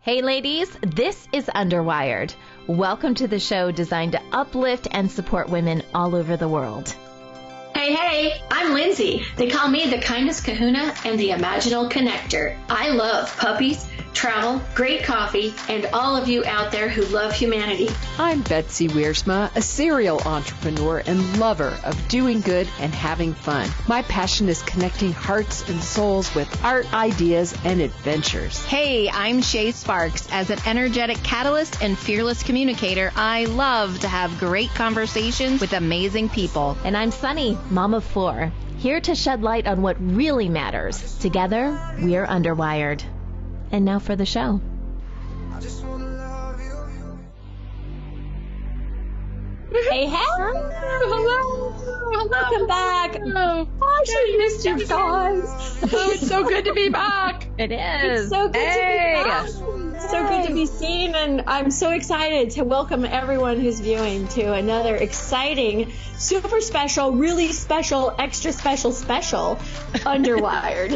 Hey ladies, this is Underwired. Welcome to the show designed to uplift and support women all over the world. Hey, I'm Lindsay. They call me the kindest kahuna and the imaginal connector. I love puppies, travel, great coffee, and all of you out there who love humanity. I'm Betsy Wiersma, a serial entrepreneur and lover of doing good and having fun. My passion is connecting hearts and souls with art, ideas, and adventures. Hey, I'm Shay Sparks. As an energetic catalyst and fearless communicator, I love to have great conversations with amazing people. And I'm Sunny, mom of 4, here to shed light on what really matters. Together, we're Underwired. And now for the show. Hey, Hello. Welcome back. Oh, Gosh, I missed you guys. Oh, it's so good to be back. it is. It's so good to be back. So good to be seen, and I'm so excited to welcome everyone who's viewing to another exciting, super special, really special, extra special Underwired.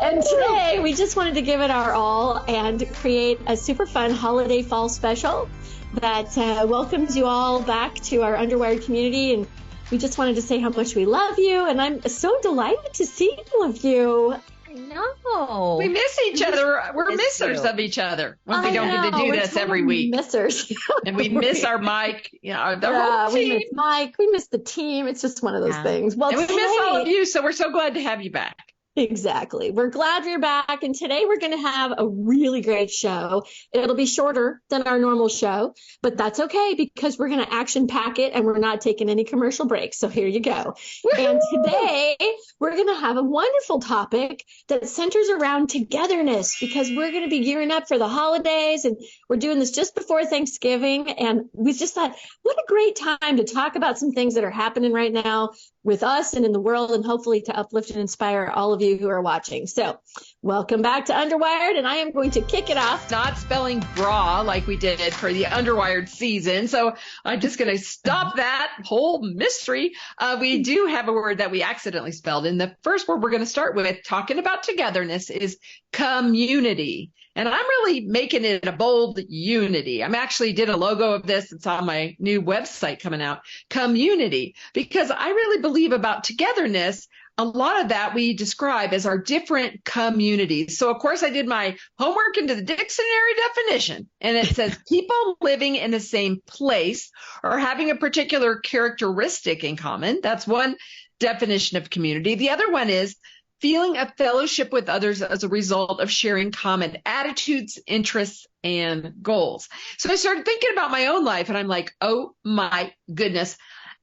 And today we just wanted to give it our all and create a super fun holiday fall special that welcomes you all back to our Underwired community. And we just wanted to say how much we love you, and I'm so delighted to see all of you. No. We miss each other. We're missers of each other when we don't get to do this every week. Missers. And we miss our Mike, the whole team. We miss Mike. We miss the team. It's just one of those things. Well, and we miss all of you, so we're so glad to have you back. Exactly. We're glad you're back. And today we're going to have a really great show. It'll be shorter than our normal show, but that's okay because we're going to action pack it and we're not taking any commercial breaks. So here you go. Woo-hoo! And today we're going to have a wonderful topic that centers around togetherness because we're going to be gearing up for the holidays and we're doing this just before Thanksgiving. And we just thought, what a great time to talk about some things that are happening right now with us and in the world, and hopefully to uplift and inspire all of you who are watching. So welcome back to Underwired, and I am going to kick it off. Not spelling bra like we did for the Underwired season. So I'm just going to stop that whole mystery. We do have a word that we accidentally spelled. And the first word we're going to start with talking about togetherness is community. And I'm really making it a bold unity. I'm actually did a logo of this. It's on my new website coming out, community, because I really believe about togetherness. A lot of that we describe as our different communities. So, of course, I did my homework into the dictionary definition, and it says people living in the same place or having a particular characteristic in common. That's one definition of community. The other one is feeling a fellowship with others as a result of sharing common attitudes, interests, and goals. So I started thinking about my own life, and I'm like, oh my goodness,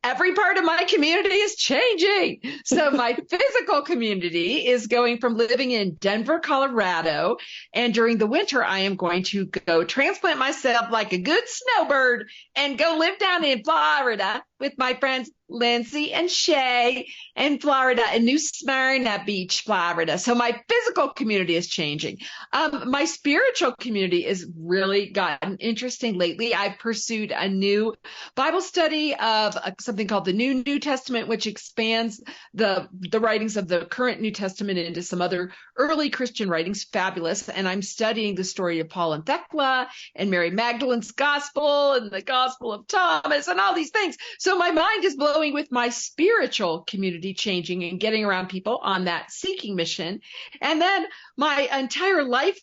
every part of my community is changing. So my physical community is going from living in Denver, Colorado, and during the winter, I am going to go transplant myself like a good snowbird and go live down in Florida with my friends Lindsay and Shay in Florida, in New Smyrna Beach, Florida. So my physical community is changing. My spiritual community has really gotten interesting lately. I've pursued a new Bible study of something called the New Testament, which expands the writings of the current New Testament into some other early Christian writings. Fabulous. And I'm studying the story of Paul and Thecla and Mary Magdalene's gospel and the gospel of Thomas and all these things. So my mind is blowing with my spiritual community changing and getting around people on that seeking mission. And then my entire life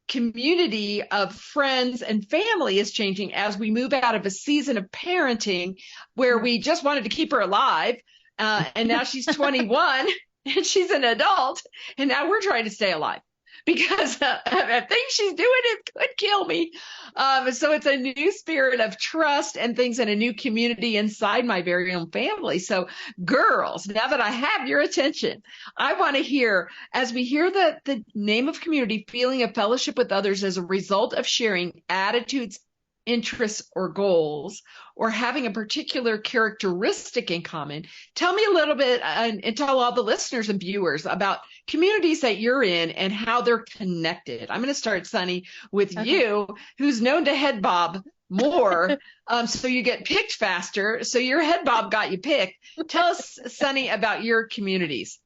community of friends and family is changing as we move out of a season of parenting where we just wanted to keep her alive. And now she's 21 and she's an adult. And now we're trying to stay alive. Because I think she's doing it could kill me. So it's a new spirit of trust and things in a new community inside my very own family. So girls, now that I have your attention, I want to hear, as we hear the name of community, feeling a fellowship with others as a result of sharing attitudes, interests, or goals, or having a particular characteristic in common. Tell me a little bit and tell all the listeners and viewers about communities that you're in and how they're connected. I'm going to start, Sunny, with you, who's known to head bob more, so you get picked faster. So your head bob got you picked. Tell us, Sunny, about your communities.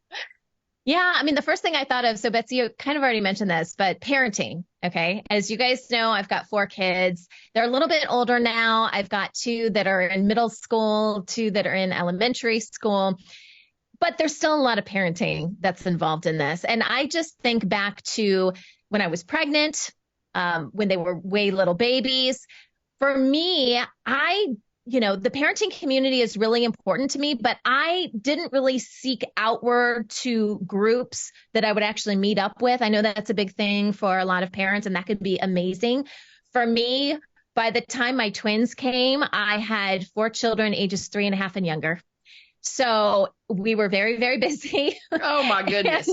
Yeah, I mean, the first thing I thought of, so Betsy, you kind of already mentioned this, but parenting. Okay. As you guys know, I've got 4 kids. They're a little bit older now. I've got 2 that are in middle school, 2 that are in elementary school, but there's still a lot of parenting that's involved in this. And I just think back to when I was pregnant, when they were way little babies. For me, the parenting community is really important to me, but I didn't really seek outward to groups that I would actually meet up with. I know that's a big thing for a lot of parents, and that could be amazing. For me, by the time my twins came, I had 4 children, ages 3.5 and younger. So we were very, very busy. Oh my goodness.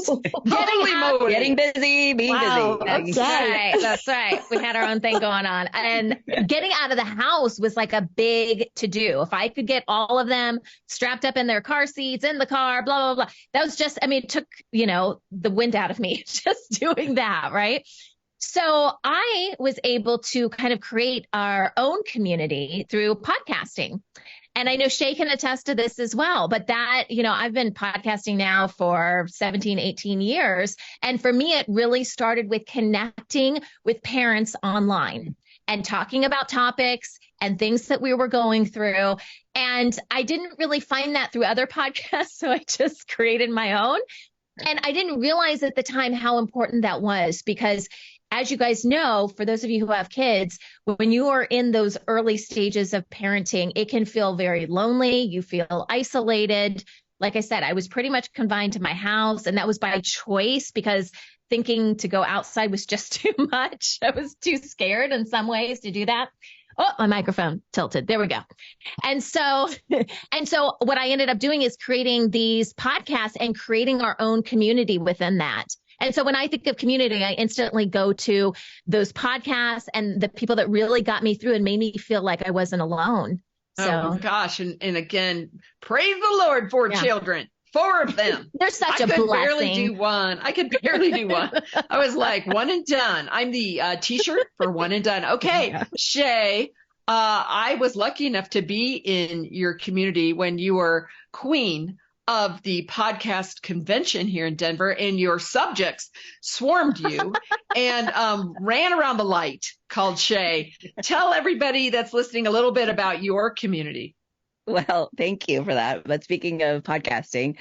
Getting busy, being busy. That's right. We had our own thing going on. And getting out of the house was like a big to do. If I could get all of them strapped up in their car seats, in the car, blah, blah, blah. That was just, it took, the wind out of me just doing that. Right. So I was able to kind of create our own community through podcasting. And I know Shay can attest to this as well, but that, I've been podcasting now for 17, 18 years. And for me, it really started with connecting with parents online and talking about topics and things that we were going through. And I didn't really find that through other podcasts. So I just created my own. And I didn't realize at the time how important that was, because as you guys know, for those of you who have kids, when you are in those early stages of parenting, it can feel very lonely. You feel isolated. Like I said, I was pretty much confined to my house, and that was by choice because thinking to go outside was just too much. I was too scared in some ways to do that. Oh, my microphone tilted. There we go. And so what I ended up doing is creating these podcasts and creating our own community within that. And so when I think of community, I instantly go to those podcasts and the people that really got me through and made me feel like I wasn't alone. So, oh gosh. And again, praise the Lord for children. 4 of them. They're such a blessing. I could barely do one. I was like, one and done. I'm the t-shirt for one and done. Okay, yeah. Shay, I was lucky enough to be in your community when you were queen of the podcast convention here in Denver, and your subjects swarmed you and ran around the light called Shay. Tell everybody that's listening a little bit about your community. Well, thank you for that. But speaking of podcasting,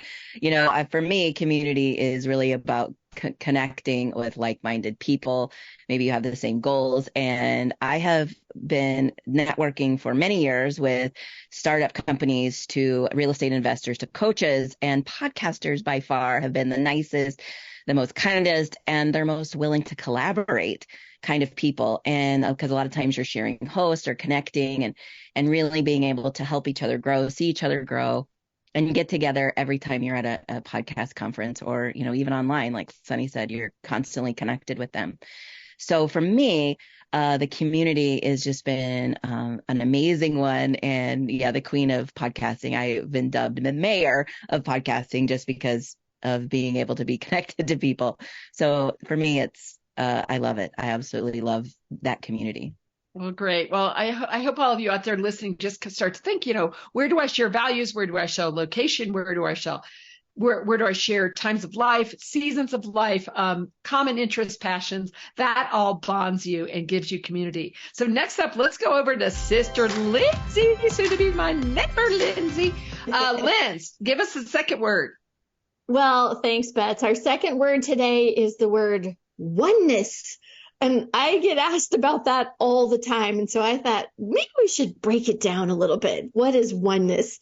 for me, community is really about connecting with like-minded people. Maybe you have the same goals. And I have been networking for many years with startup companies to real estate investors to coaches, and podcasters by far have been the nicest, the most kindest, and they're most willing to collaborate kind of people. And because a lot of times you're sharing hosts or connecting and really being able to help each other grow, see each other grow. And you get together every time you're at a podcast conference or, even online, like Sunny said, you're constantly connected with them. So for me, the community has just been an amazing one. And the queen of podcasting. I've been dubbed the mayor of podcasting just because of being able to be connected to people. So for me, it's I love it. I absolutely love that community. Well, great. Well, I hope all of you out there listening just start to think, where do I share values? Where do I show location? Where do I share times of life, seasons of life, common interests, passions? That all bonds you and gives you community. So next up, let's go over to Sister Lindsay, soon to be my neighbor, Lindsay. Linz, give us the second word. Well, thanks, Bets. Our second word today is the word oneness. And I get asked about that all the time. And so I thought maybe we should break it down a little bit. What is oneness?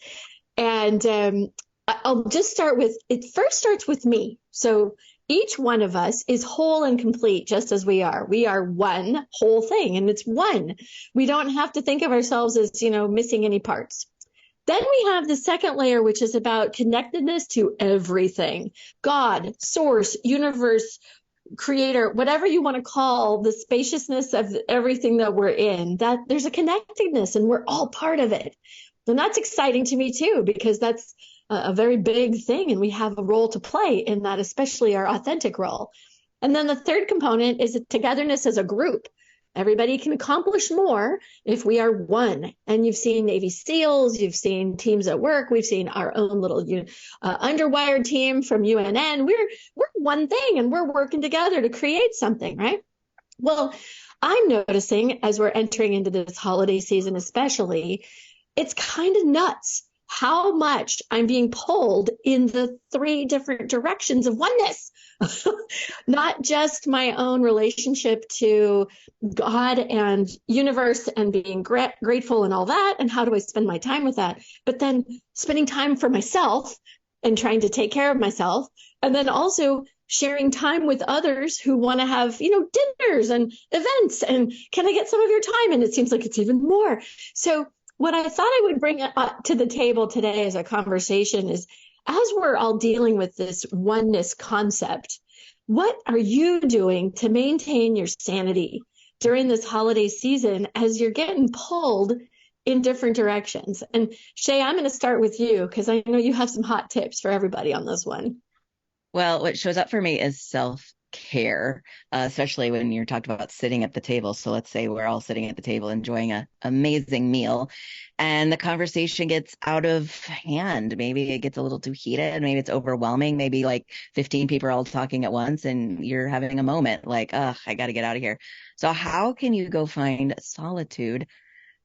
And I'll just start with, it first starts with me. So each one of us is whole and complete, just as we are. We are one whole thing, and it's one. We don't have to think of ourselves as, missing any parts. Then we have the second layer, which is about connectedness to everything. God, source, universe, creator, whatever you want to call the spaciousness of everything that we're in, that there's a connectedness and we're all part of it. And that's exciting to me too, because that's a very big thing. And we have a role to play in that, especially our authentic role. And then the third component is togetherness as a group. Everybody can accomplish more if we are one. And you've seen Navy SEALs, you've seen teams at work, we've seen our own little Underwired team from UNN. We're one thing, and we're working together to create something, right? Well, I'm noticing as we're entering into this holiday season, especially, it's kind of nuts how much I'm being pulled in the 3 different directions of oneness. Not just my own relationship to God and universe and being grateful and all that, and how do I spend my time with that, but then spending time for myself and trying to take care of myself, and then also sharing time with others who want to have, dinners and events, and can I get some of your time? And it seems like it's even more. So what I thought I would bring up to the table today as a conversation is, as we're all dealing with this oneness concept, what are you doing to maintain your sanity during this holiday season as you're getting pulled in different directions? And Shay, I'm going to start with you because I know you have some hot tips for everybody on this one. Well, what shows up for me is self-care, especially when you're talking about sitting at the table. So let's say we're all sitting at the table enjoying an amazing meal, and the conversation gets out of hand. Maybe it gets a little too heated. Maybe it's overwhelming. Maybe like 15 people are all talking at once and you're having a moment like, I got to get out of here. So how can you go find solitude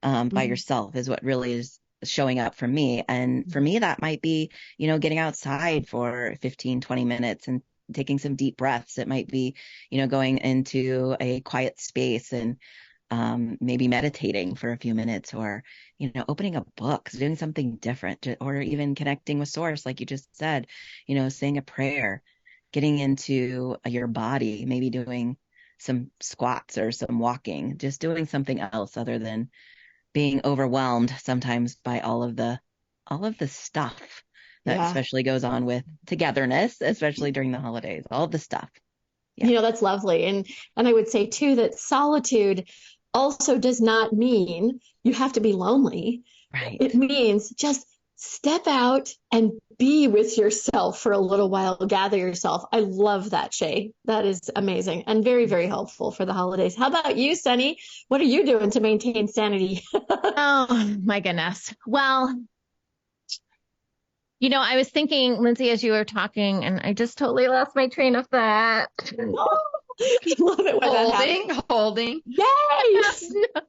by yourself is what really is showing up for me. And for me, that might be, getting outside for 15, 20 minutes and taking some deep breaths. It might be, going into a quiet space and maybe meditating for a few minutes, or, opening a book, doing something different, or even connecting with source, like you just said, saying a prayer, getting into your body, maybe doing some squats or some walking, just doing something else other than being overwhelmed sometimes by all of the stuff that especially goes on with togetherness, especially during the holidays, all of the stuff. Yeah. That's lovely. And I would say too, that solitude also does not mean you have to be lonely. Right. It means just step out and be with yourself for a little while, gather yourself. I love that, Shay. That is amazing and very, very helpful for the holidays. How about you, Sunny? What are you doing to maintain sanity? Oh, my goodness. Well, I was thinking, Lindsay, as you were talking, and I just totally lost my train of thought. I love it when holding. Yes. No,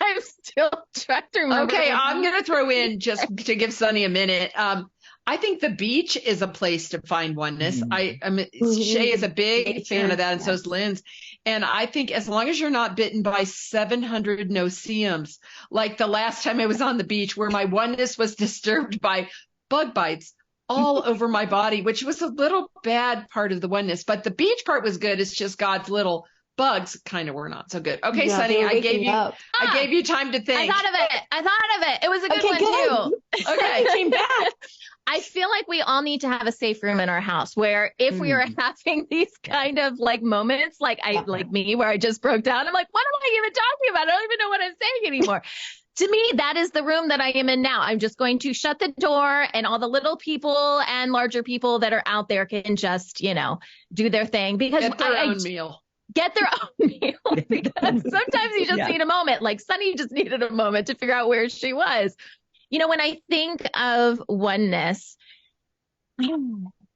I'm still trying to remember. Okay, I'm going to throw in just to give Sunny a minute. I think the beach is a place to find oneness. Shay is a big fan of that, and so is Lynn's. And I think as long as you're not bitten by 700 no-see-ums, like the last time I was on the beach where my oneness was disturbed by bug bites all over my body, which was a little bad part of the oneness, but the beach part was good. It's just God's little bugs kind of were not so good. Okay, Sunny, I gave you time to think. I thought of it. It was a good one too. Okay, came back. I feel like we all need to have a safe room in our house where if we are having these kind of like moments, like me, where I just broke down, I'm like, what am I even talking about? I don't even know what I'm saying anymore. To me, that is the room that I am in now. I'm just going to shut the door, and all the little people and larger people that are out there can just, do their thing, because get their own meal. Get their own meal, because sometimes you just need a moment. Like Sunny just needed a moment to figure out where she was. When I think of oneness,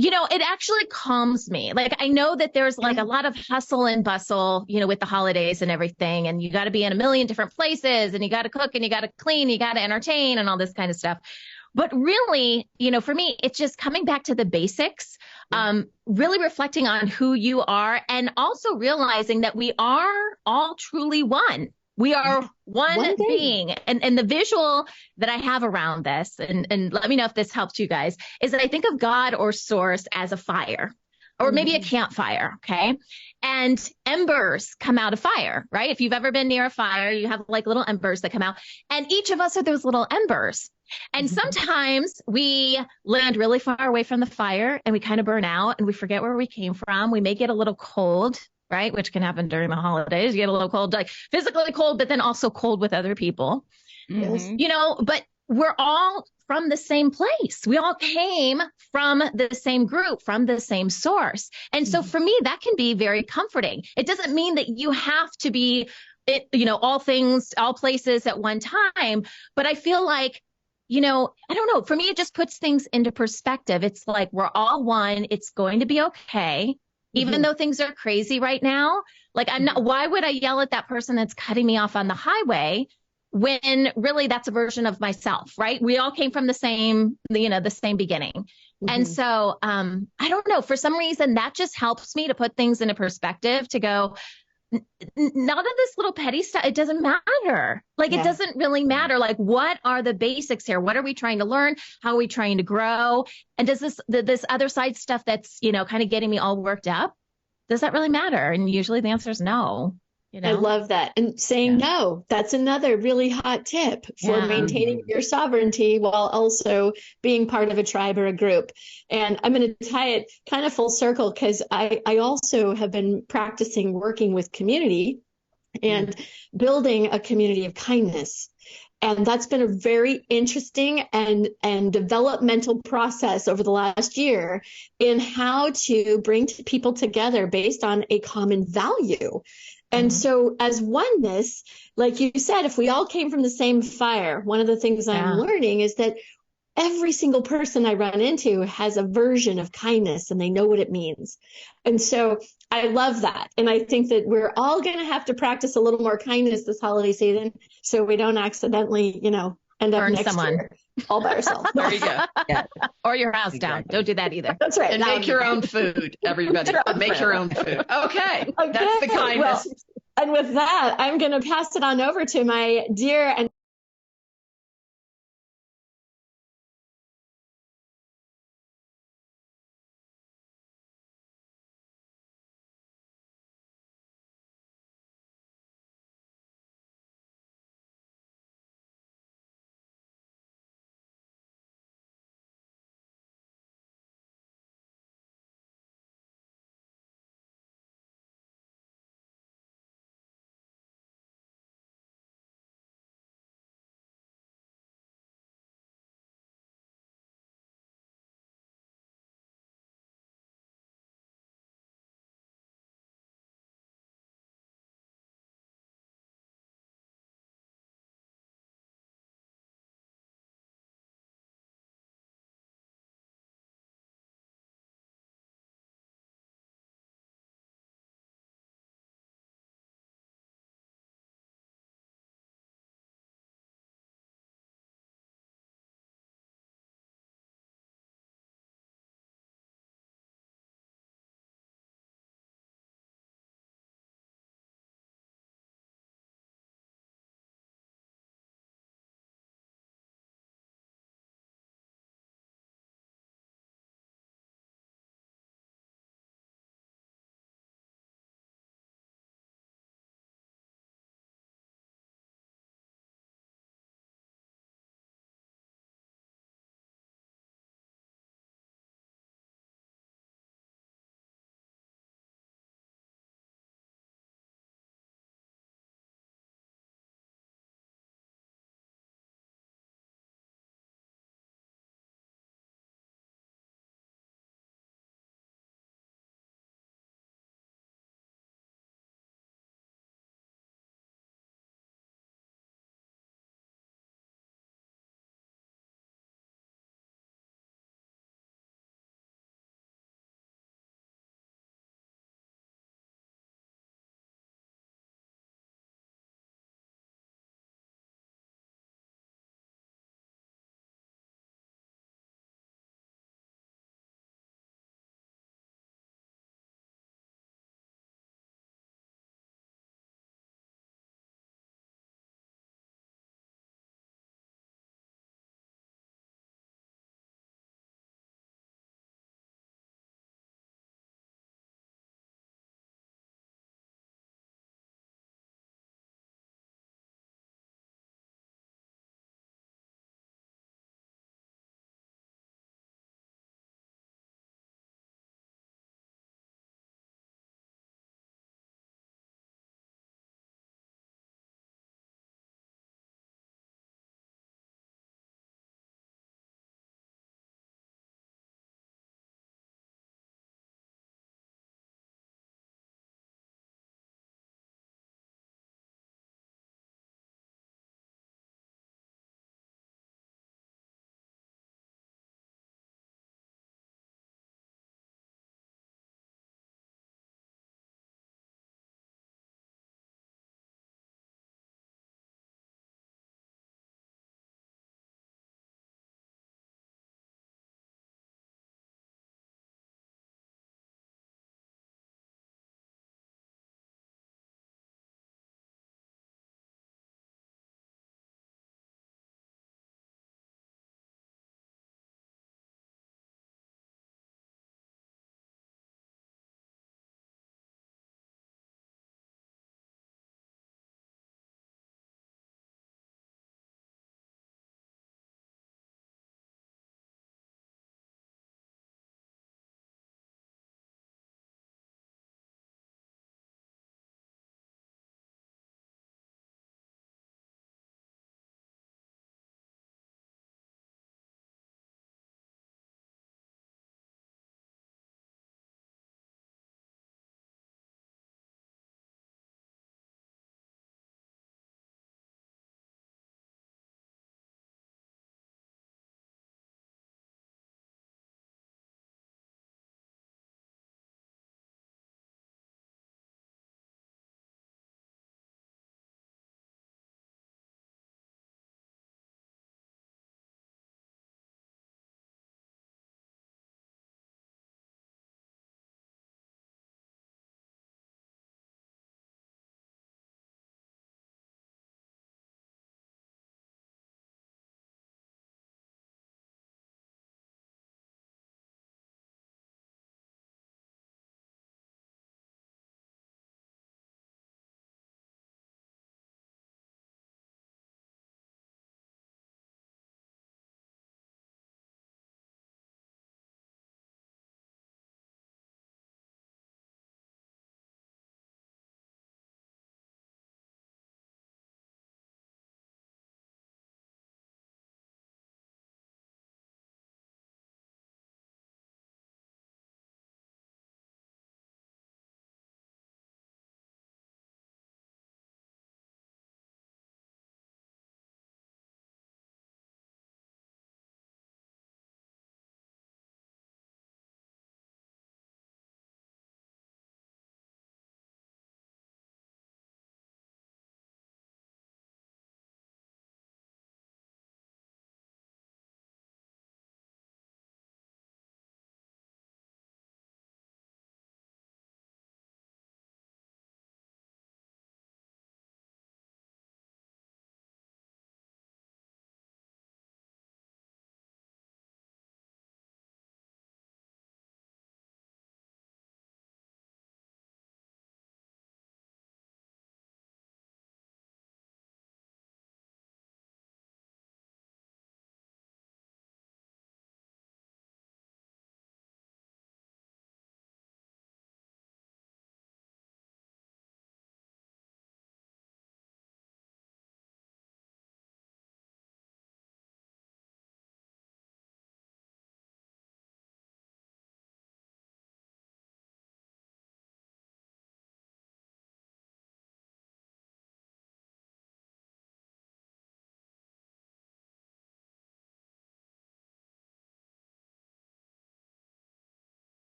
it actually calms me. Like, I know that there's like a lot of hustle and bustle, with the holidays and everything. And you got to be in a million different places, and you got to cook, and you got to clean, you got to entertain, and all this kind of stuff. But really, for me, it's just coming back to the basics, really reflecting on who you are, and also realizing that we are all truly one. We are one being. And the visual that I have around this, and let me know if this helps you guys, is that I think of God or source as a fire, or maybe a campfire. Okay. And embers come out of fire, right? If you've ever been near a fire, you have like little embers that come out, and each of us are those little embers. And sometimes we land really far away from the fire and we kind of burn out and we forget where we came from. We may get a little cold, right? Which can happen during the holidays. You get a little cold, like physically cold, but then also cold with other people, but we're all from the same place. We all came from the same group, from the same source. And so for me, that can be very comforting. It doesn't mean that you have to be all things, all places at one time. But I feel like, I don't know. For me, it just puts things into perspective. It's like we're all one. It's going to be okay. Even though things are crazy right now. Like why would I yell at that person that's cutting me off on the highway when really that's a version of myself, right? We all came from the same beginning. And so, I don't know, for some reason that just helps me to put things into perspective, to go, none of this little petty stuff, it doesn't matter. Like, it doesn't really matter. Like, what are the basics here? What are we trying to learn? How are we trying to grow? And does this other side stuff that's, kind of getting me all worked up, does that really matter? And usually the answer is no. I love that. And saying no, that's another really hot tip for maintaining your sovereignty while also being part of a tribe or a group. And I'm going to tie it kind of full circle, because I also have been practicing working with community and building a community of kindness. And that's been a very interesting and developmental process over the last year in how to bring people together based on a common value. And so as oneness, like you said, if we all came from the same fire, one of the things I'm learning is that every single person I run into has a version of kindness, and they know what it means. And so I love that. And I think that we're all going to have to practice a little more kindness this holiday season, so we don't accidentally, end up burn next someone year all by ourselves. There you go. Or your house down. Don't do that either. That's right. And make your own food, everybody. Make your own food. Okay. That's the kindness. Well, and with that, I'm going to pass it on over to my dear and